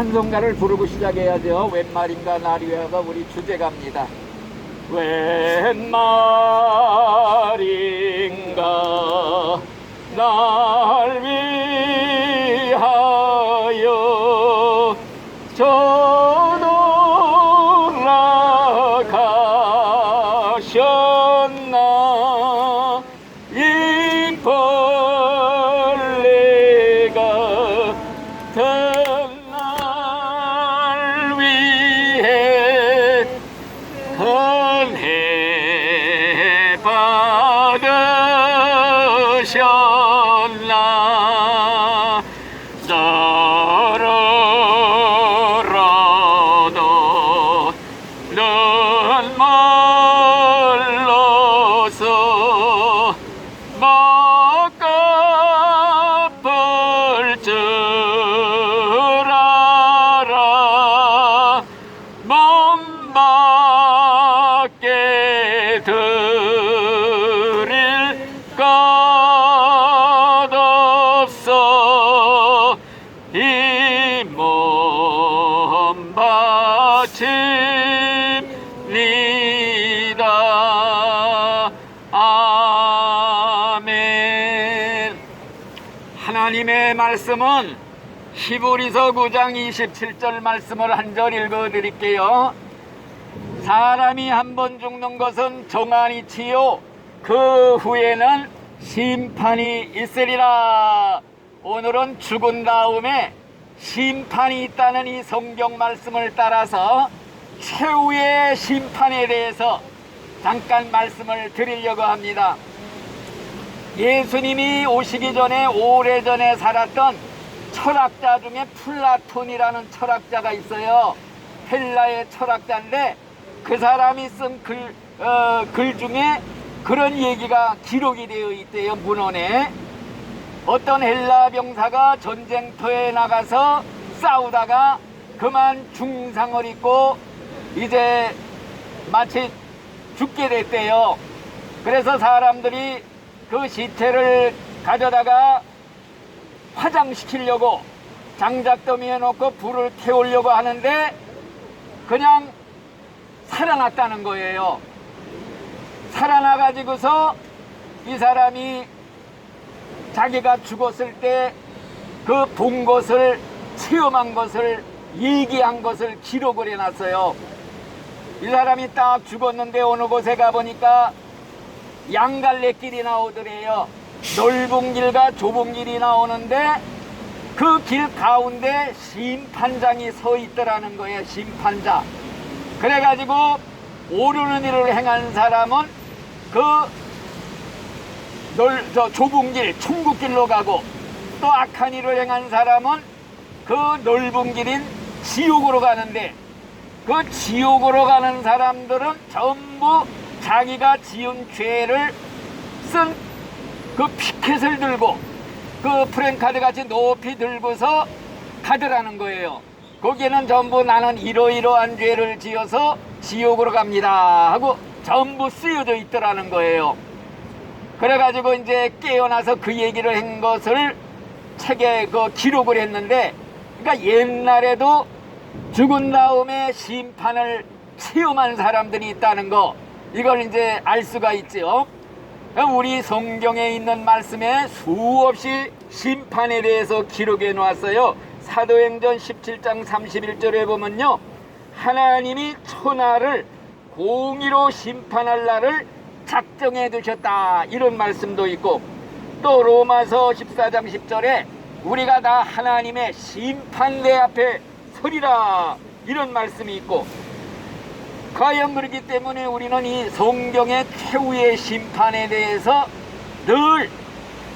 찬송가를 부르고 시작해야죠. 웬 말인가 나리와가 우리 주제가입니다. 웬 말인가 날 위하여 저돌아가셨나 이 벌레가 날 위해 은혜 받으셨나 너로라도 넌 멀러서 막갚을 줄 알아 몸 밖에 드릴 것 없어 이 몸 바칩니다. 아멘. 하나님의 말씀은 히브리서 9장 27절 말씀을 한 절 읽어드릴게요. 사람이 한 번 죽는 것은 종안이치요 그 후에는 심판이 있으리라. 오늘은 죽은 다음에 심판이 있다는 이 성경 말씀을 따라서 최후의 심판에 대해서 잠깐 말씀을 드리려고 합니다. 예수님이 오시기 전에 오래전에 살았던 철학자 중에 플라톤이라는 철학자가 있어요. 헬라의 철학자인데 그 사람이 쓴 글 중에 그런 얘기가 기록이 되어 있대요. 문헌에 어떤 헬라 병사가 전쟁터에 나가서 싸우다가 그만 중상을 입고 이제 마치 죽게 됐대요. 그래서 사람들이 그 시체를 가져다가 화장시키려고 장작더미에 놓고 불을 태우려고 하는데 그냥 살아났다는 거예요. 살아나가지고서 이 사람이 자기가 죽었을 때 그 본 것을 체험한 것을 얘기한 것을 기록을 해놨어요. 이 사람이 딱 죽었는데 어느 곳에 가보니까 양갈래길이 나오더래요. 넓은 길과 좁은 길이 나오는데 그 길 가운데 심판장이 서 있더라는 거예요. 심판자. 그래가지고 옳은 일을 행한 사람은 저 좁은 길 천국길로 가고 또 악한 일을 행한 사람은 그 넓은 길인 지옥으로 가는데 그 지옥으로 가는 사람들은 전부 자기가 지은 죄를 쓴 그 피켓을 들고 그 프랭카드 같이 높이 들고서 가더라는 거예요. 거기에는 전부 나는 이러이러한 죄를 지어서 지옥으로 갑니다 하고 전부 쓰여져 있더라는 거예요. 그래가지고 이제 깨어나서 그 얘기를 한 것을 책에 그 기록을 했는데, 그러니까 옛날에도 죽은 다음에 심판을 체험한 사람들이 있다는 거, 이걸 이제 알 수가 있죠. 우리 성경에 있는 말씀에 수없이 심판에 대해서 기록해 놓았어요. 사도행전 17장 31절에 보면요, 하나님이 천하를 공의로 심판할 날을 작정해 두셨다, 이런 말씀도 있고, 또 로마서 14장 10절에 우리가 다 하나님의 심판대 앞에 서리라, 이런 말씀이 있고, 과연 그렇기 때문에 우리는 이 성경의 최후의 심판에 대해서 늘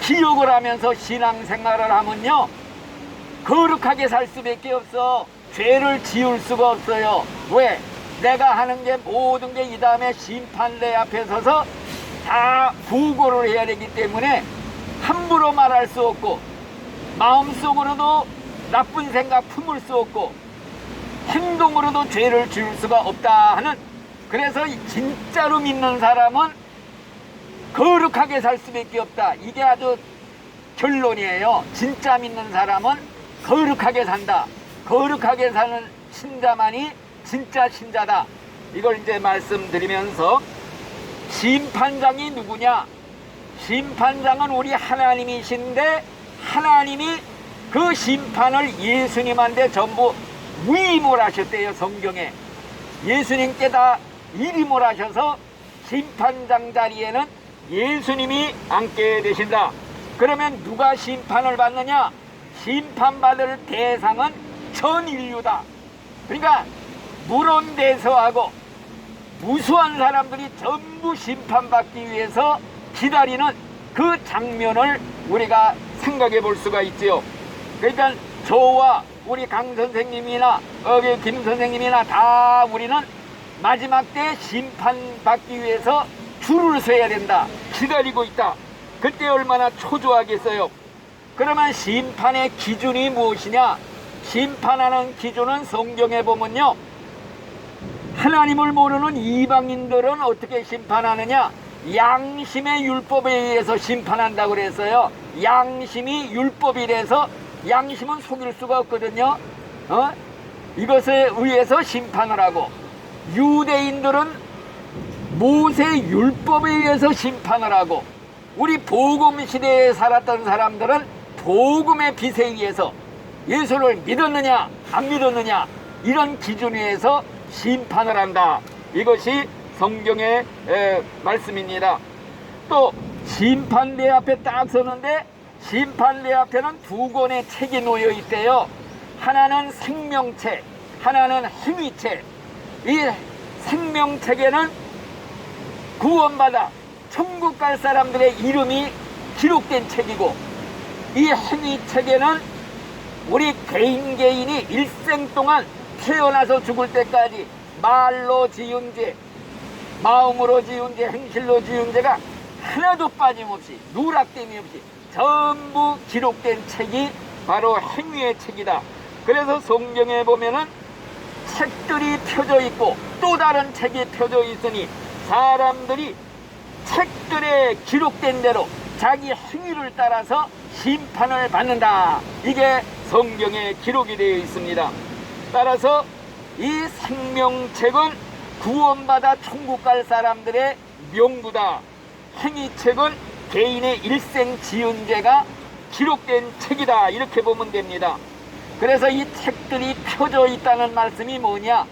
기억을 하면서 신앙생활을 하면요, 거룩하게 살 수밖에 없어. 죄를 지을 수가 없어요. 왜? 내가 하는 게 모든 게 이 다음에 심판대 앞에 서서 다 보고를 해야 되기 때문에 함부로 말할 수 없고, 마음속으로도 나쁜 생각 품을 수 없고, 행동으로도 죄를 지을 수가 없다 하는, 그래서 진짜로 믿는 사람은 거룩하게 살 수밖에 없다, 이게 아주 결론이에요. 진짜 믿는 사람은 거룩하게 산다. 거룩하게 사는 신자만이 진짜 신자다. 이걸 이제 말씀드리면서, 심판장이 누구냐? 심판장은 우리 하나님이신데, 하나님이 그 심판을 예수님한테 전부 위임을 하셨대요. 성경에 예수님께 다 일임을 하셔서 심판장 자리에는 예수님이 앉게 되신다. 그러면 누가 심판을 받느냐? 심판받을 대상은 전 인류다. 그러니까 물온대서하고 무수한 사람들이 전부 심판받기 위해서 기다리는 그 장면을 우리가 생각해 볼 수가 있지요. 그러니까 저와 우리 강 선생님이나 김 선생님이나 다 우리는 마지막 때 심판받기 위해서 줄을 서야 된다. 기다리고 있다. 그때 얼마나 초조하겠어요. 그러면 심판의 기준이 무엇이냐? 심판하는 기준은 성경에 보면요, 하나님을 모르는 이방인들은 어떻게 심판하느냐? 양심의 율법에 의해서 심판한다고 그랬어요. 양심이 율법이라서 양심은 속일 수가 없거든요. 이것에 의해서 심판을 하고, 유대인들은 모세 율법에 의해서 심판을 하고, 우리 복음 시대에 살았던 사람들은 복음의 빛에 의해서 예수를 믿었느냐 안 믿었느냐 이런 기준에 의해서 심판을 한다. 이것이 성경의 말씀입니다. 또 심판대 앞에 딱 서는데, 심판대 앞에는 두 권의 책이 놓여 있대요. 하나는 생명책, 하나는 행위책. 이 생명책에는 구원받아 천국 갈 사람들의 이름이 기록된 책이고, 이 행위책에는 우리 개인이 일생 동안 태어나서 죽을 때까지 말로 지은 죄, 마음으로 지은 죄, 행실로 지은 죄가 하나도 빠짐없이 누락됨이 없이 전부 기록된 책이 바로 행위의 책이다. 그래서 성경에 보면은 책들이 펴져 있고 또 다른 책이 펴져 있으니 사람들이 책들에 기록된 대로 자기 행위를 따라서 심판을 받는다. 이게 성경에 기록이 되어 있습니다. 따라서 이 생명책은 구원받아 천국 갈 사람들의 명부다. 행위책은 개인의 일생 지은 죄가 기록된 책이다. 이렇게 보면 됩니다. 그래서 이 책들이 펴져 있다는 말씀이 뭐냐?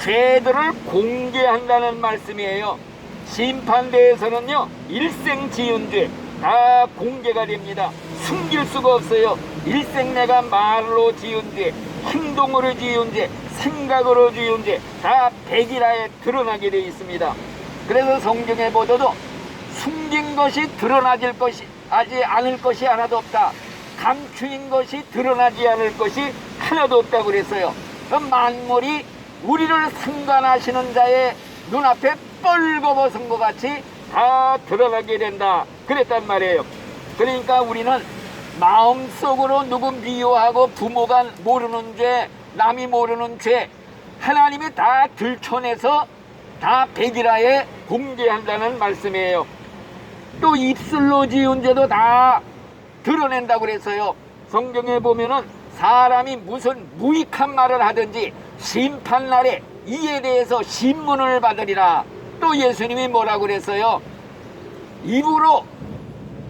죄들을 공개한다는 말씀이에요. 심판대에서는요, 일생 지은 죄 다 공개가 됩니다. 숨길 수가 없어요. 일생 내가 말로 지은 죄, 행동으로 지은 죄, 생각으로 지은 죄 다 백일하에 드러나게 되어 있습니다. 그래서 성경에 보셔도 숨긴 것이 드러나질 것이 않을 것이 하나도 없다. 감추인 것이 드러나지 않을 것이 하나도 없다고 그랬어요. 그럼 만물이 우리를 상관하시는 자의 눈앞에 뻘거벗은 것 같이 다 드러나게 된다. 그랬단 말이에요. 그러니까 우리는 마음속으로 누구 미워하고 부모가 모르는 죄, 남이 모르는 죄, 하나님이 다 들춰내서 다 백일하에 공개한다는 말씀이에요. 또 입술로 지은 죄도 다 드러낸다고 그랬어요. 성경에 보면은 사람이 무슨 무익한 말을 하든지 심판날에 이에 대해서 신문을 받으리라. 또 예수님이 뭐라고 그랬어요? 입으로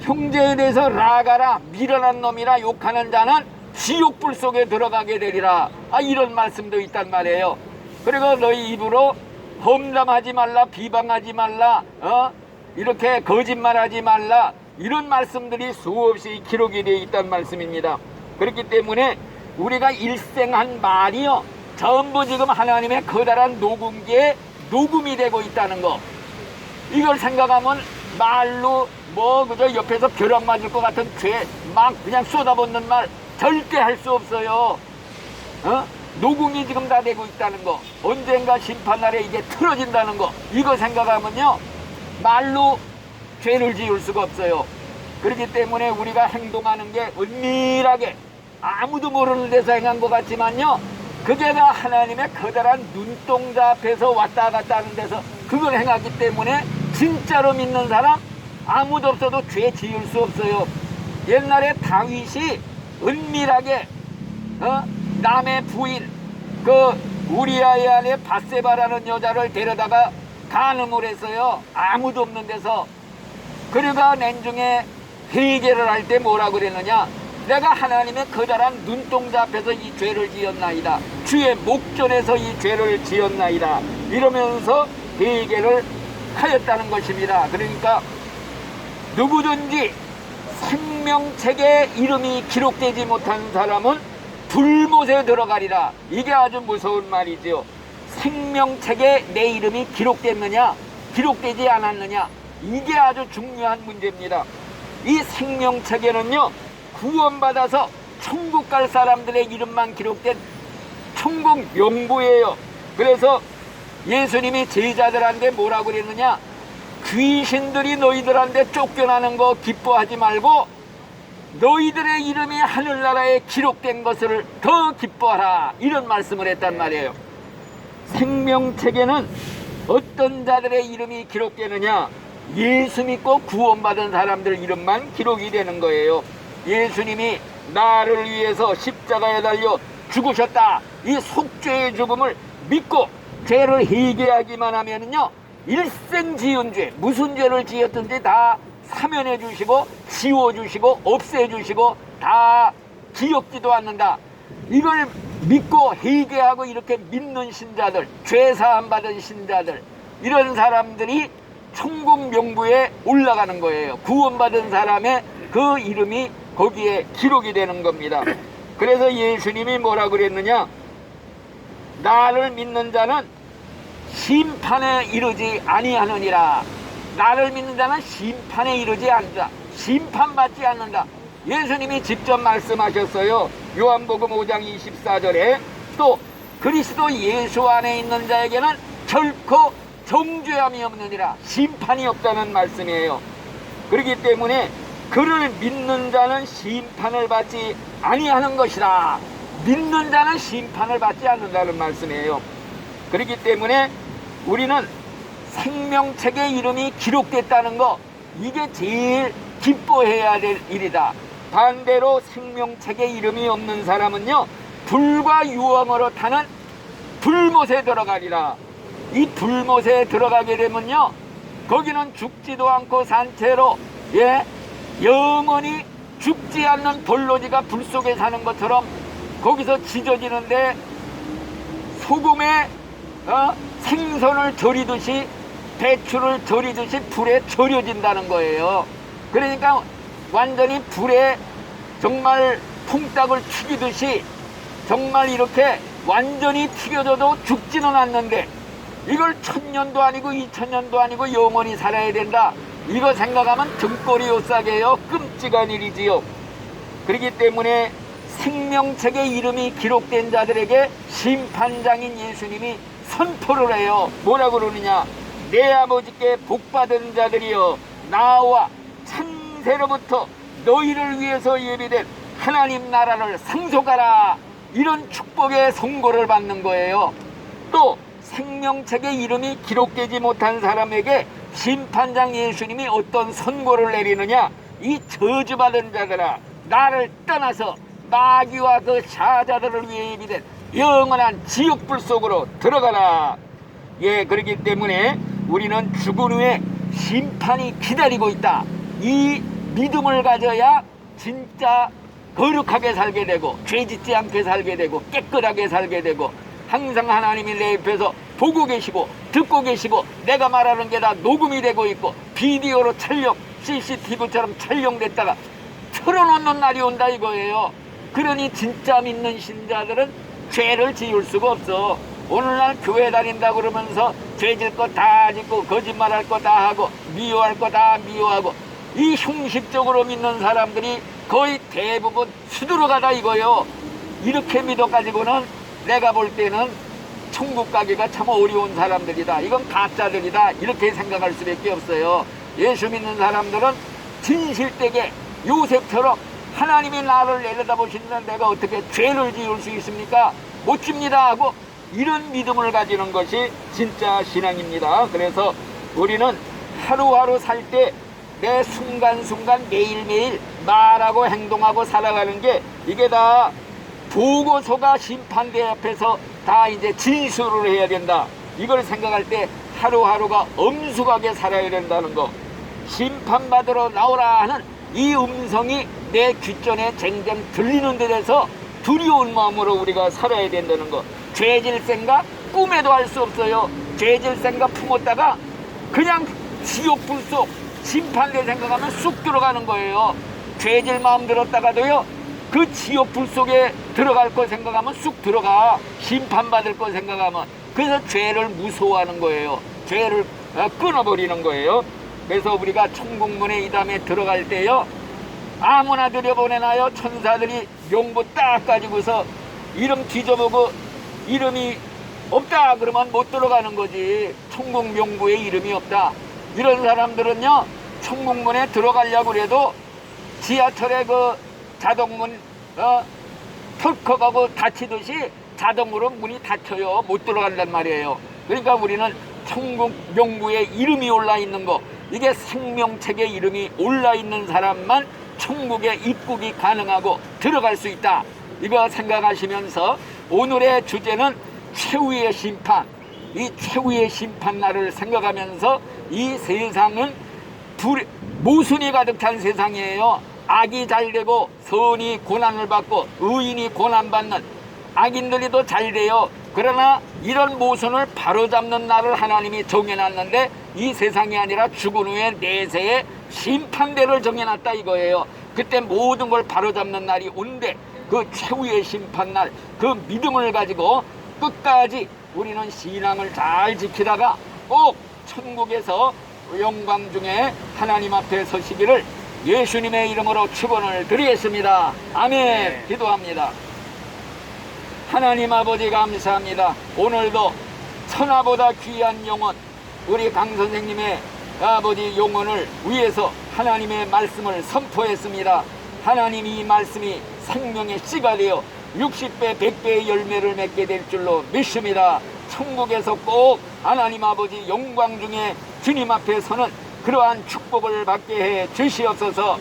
형제에 대해서 라가라 미련한 놈이라 욕하는 자는 지옥불 속에 들어가게 되리라. 이런 말씀도 있단 말이에요. 그리고 너희 입으로 험담하지 말라, 비방하지 말라, 이렇게 거짓말하지 말라, 이런 말씀들이 수없이 기록이 되어 있다는 말씀입니다. 그렇기 때문에 우리가 일생한 말이요, 전부 지금 하나님의 커다란 녹음기에 녹음이 되고 있다는 거, 이걸 생각하면 말로 그저 옆에서 벼락 맞을 것 같은 죄 막 그냥 쏟아붓는 말 절대 할 수 없어요. 녹음이 지금 다 되고 있다는 거, 언젠가 심판날에 이게 틀어진다는 거, 이거 생각하면요 말로 죄를 지을 수가 없어요. 그렇기 때문에 우리가 행동하는 게 은밀하게 아무도 모르는 데서 행한 것 같지만요, 그게 다 하나님의 커다란 눈동자 앞에서 왔다 갔다 하는 데서 그걸 행하기 때문에 진짜로 믿는 사람 아무도 없어도 죄 지을 수 없어요. 옛날에 다윗이 은밀하게 남의 부인 그 우리아의 아내 밧세바라는 여자를 데려다가 간음을 했어요. 아무도 없는 데서. 그러가 nen중에 회개를 할 때 뭐라고 그랬느냐? 내가 하나님의 커다란 눈동자 앞에서 이 죄를 지었나이다. 주의 목전에서 이 죄를 지었나이다. 이러면서 회개를 하였다는 것입니다. 그러니까 누구든지 생명책에 이름이 기록되지 못한 사람은 불못에 들어가리라. 이게 아주 무서운 말이지요. 생명책에 내 이름이 기록됐느냐 기록되지 않았느냐, 이게 아주 중요한 문제입니다. 이 생명책에는요, 구원받아서 천국 갈 사람들의 이름만 기록된 천국 명부예요. 그래서 예수님이 제자들한테 뭐라고 그랬느냐? 귀신들이 너희들한테 쫓겨나는 거 기뻐하지 말고 너희들의 이름이 하늘나라에 기록된 것을 더 기뻐하라, 이런 말씀을 했단 말이에요. 생명책에는 어떤 자들의 이름이 기록되느냐? 예수 믿고 구원받은 사람들 이름만 기록이 되는 거예요. 예수님이 나를 위해서 십자가에 달려 죽으셨다, 이 속죄의 죽음을 믿고 죄를 회개하기만 하면요, 일생 지은 죄, 무슨 죄를 지었든지 다 사면해 주시고 지워 주시고 없애 주시고 다 기억지도 않는다. 이걸 믿고 회개하고 이렇게 믿는 신자들, 죄 사함 받은 신자들, 이런 사람들이 천국 명부에 올라가는 거예요. 구원받은 사람의 그 이름이 거기에 기록이 되는 겁니다. 그래서 예수님이 뭐라고 그랬느냐? 나를 믿는 자는 심판에 이르지 아니하느니라. 나를 믿는 자는 심판에 이르지 않는다. 심판받지 않는다. 예수님이 직접 말씀하셨어요. 요한복음 5장 24절에 또 그리스도 예수 안에 있는 자에게는 결코 정죄함이 없느니라. 심판이 없다는 말씀이에요. 그렇기 때문에 그를 믿는 자는 심판을 받지 아니하는 것이다. 믿는 자는 심판을 받지 않는다는 말씀이에요. 그렇기 때문에 우리는 생명책에 이름이 기록됐다는 거, 이게 제일 기뻐해야 될 일이다. 반대로 생명책에 이름이 없는 사람은요, 불과 유황으로 타는 불못에 들어가리라. 이 불못에 들어가게 되면요, 거기는 죽지도 않고 산채로 영원히 죽지 않는 돌로지가 불 속에 사는 것처럼 거기서 지져지는데, 소금에 생선을 절이듯이 배추를 절이듯이 불에 절여진다는 거예요. 그러니까 완전히 불에 정말 통닭을 튀기듯이 정말 이렇게 완전히 튀겨져도 죽지는 않는데, 이걸 1000년도 아니고 2000년도 아니고 영원히 살아야 된다, 이거 생각하면 등골이 오싹해요. 끔찍한 일이지요. 그렇기 때문에 생명책에 이름이 기록된 자들에게 심판장인 예수님이 선포를 해요. 뭐라고 그러느냐? 내 아버지께 복받은 자들이여, 나와 창세로부터 너희를 위해서 예비된 하나님 나라를 상속하라. 이런 축복의 선고를 받는 거예요. 또 생명책에 이름이 기록되지 못한 사람에게 심판장 예수님이 어떤 선고를 내리느냐? 이 저주받은 자들아, 나를 떠나서 마귀와 그 사자들을 위해 예비된 영원한 지옥불 속으로 들어가라. 그렇기 때문에 우리는 죽은 후에 심판이 기다리고 있다, 이 믿음을 가져야 진짜 거룩하게 살게 되고 죄짓지 않게 살게 되고 깨끗하게 살게 되고, 항상 하나님이 내 옆에서 보고 계시고 듣고 계시고, 내가 말하는 게 다 녹음이 되고 있고 비디오로 촬영, CCTV처럼 촬영됐다가 틀어놓는 날이 온다 이거예요. 그러니 진짜 믿는 신자들은 죄를 지을 수가 없어. 오늘날 교회 다닌다 그러면서 죄질 거 다 짓고 거짓말할 거 다 하고 미워할 거 다 미워하고, 이 형식적으로 믿는 사람들이 거의 대부분 수두룩하다 이거예요. 이렇게 믿어가지고는 내가 볼 때는 천국 가기가 참 어려운 사람들이다, 이건 가짜들이다, 이렇게 생각할 수밖에 없어요. 예수 믿는 사람들은 진실되게 요셉처럼 하나님이 나를 내려다보시는 내가 어떻게 죄를 지을 수 있습니까? 못 집니다 하고 이런 믿음을 가지는 것이 진짜 신앙입니다. 그래서 우리는 하루하루 살 때 내 순간순간 매일매일 말하고 행동하고 살아가는 게, 이게 다 보고서가 심판대 앞에서 다 이제 진술을 해야 된다. 이걸 생각할 때 하루하루가 엄숙하게 살아야 된다는 거. 심판받으러 나오라 하는 이 음성이 내 귓전에 쟁쟁 들리는 데에서 두려운 마음으로 우리가 살아야 된다는 거. 죄질 생각 꿈에도 할 수 없어요. 죄질 생각 품었다가 그냥 지옥불 속 심판대 생각하면 쑥 들어가는 거예요. 죄질 마음 들었다가도요, 그 지옥불 속에 들어갈 거 생각하면 쑥 들어가. 심판받을 거 생각하면. 그래서 죄를 무서워하는 거예요. 죄를 끊어버리는 거예요. 그래서 우리가 천국문에 이 다음에 들어갈 때요, 아무나 들여보내나요? 천사들이 명부 딱 가지고서 이름 뒤져보고 이름이 없다 그러면 못 들어가는 거지. 천국 명부에 이름이 없다. 이런 사람들은요, 천국문에 들어가려고 그래도 지하철에 그 자동문 털컥하고 닫히듯이 자동으로 문이 닫혀요. 못 들어간단 말이에요. 그러니까 우리는 천국 명부에 이름이 올라 있는 거, 이게 생명책에 이름이 올라 있는 사람만 천국에 입국이 가능하고 들어갈 수 있다. 이거 생각하시면서 오늘의 주제는 최후의 심판, 이 최후의 심판 날을 생각하면서 이 세상은 모순이 가득 찬 세상이에요. 악이 잘되고 선이 고난을 받고 의인이 고난받는, 악인들이 더 잘돼요. 그러나 이런 모순을 바로잡는 날을 하나님이 정해놨는데 이 세상이 아니라 죽은 후에 내세에 심판대를 정해놨다 이거예요. 그때 모든 걸 바로잡는 날이 온대. 그 최후의 심판날, 그 믿음을 가지고 끝까지 우리는 신앙을 잘 지키다가 꼭 천국에서 영광 중에 하나님 앞에 서시기를 예수님의 이름으로 축원을 드리겠습니다. 아멘. 기도합니다. 하나님 아버지 감사합니다. 오늘도 천하보다 귀한 영혼, 우리 강 선생님의 아버지 영혼을 위해서 하나님의 말씀을 선포했습니다. 하나님 이 말씀이 생명의 씨가 되어 60배 100배의 열매를 맺게 될 줄로 믿습니다. 천국에서 꼭 하나님 아버지 영광 중에 주님 앞에 서는 그러한 축복을 받게 해 주시옵소서.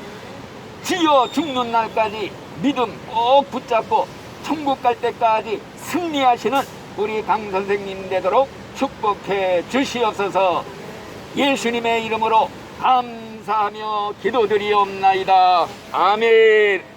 지어 죽는 날까지 믿음 꼭 붙잡고 천국 갈 때까지 승리하시는 우리 강 선생님 되도록 축복해 주시옵소서. 예수님의 이름으로 감사하며 기도드리옵나이다. 아멘.